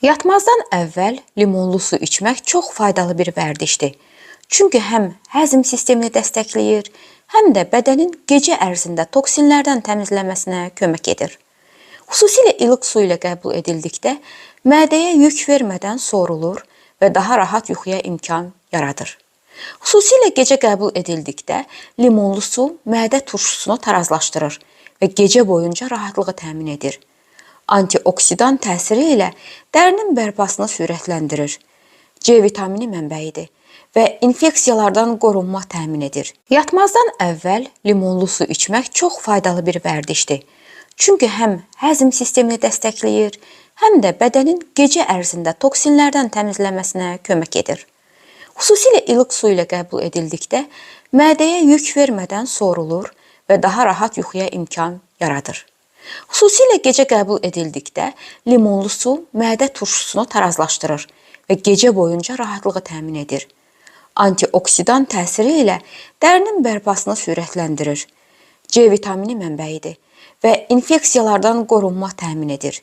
Yatmazdan əvvəl limonlu su içmək çox faydalı bir vərdişdir. Çünki həm həzm sistemini dəstəkləyir, həm də bədənin gecə ərzində toksinlərdən təmizləməsinə kömək edir. Xüsusilə ilıq su ilə qəbul edildikdə mədəyə yük vermədən sorulur və daha rahat yuxuya imkan yaradır. Xüsusilə gecə qəbul edildikdə limonlu su mədə turşusunu tarazlaşdırır və gecə boyunca rahatlığı təmin edir. Antioksidan təsiri ilə dərinin bərpasını sürətləndirir. C vitamini mənbəyidir və infeksiyalardan qorunma təmin edir. Yatmazdan əvvəl limonlu su içmək çox faydalı bir vərdişdir. Çünki həm həzm sistemini dəstəkləyir, həm də bədənin gecə ərzində toksinlərdən təmizləməsinə kömək edir. Xüsusilə ilıq su ilə qəbul edildikdə mədəyə yük vermədən sorulur və daha rahat yuxuya imkan yaradır. Xüsusilə gecə qəbul edildikdə limonlu su mədə turşusunu tarazlaşdırır və gecə boyunca rahatlığı təmin edir. Antioksidan təsiri ilə dərinin bərpasını sürətləndirir. C vitamini mənbəyidir və infeksiyalardan qorunma təmin edir.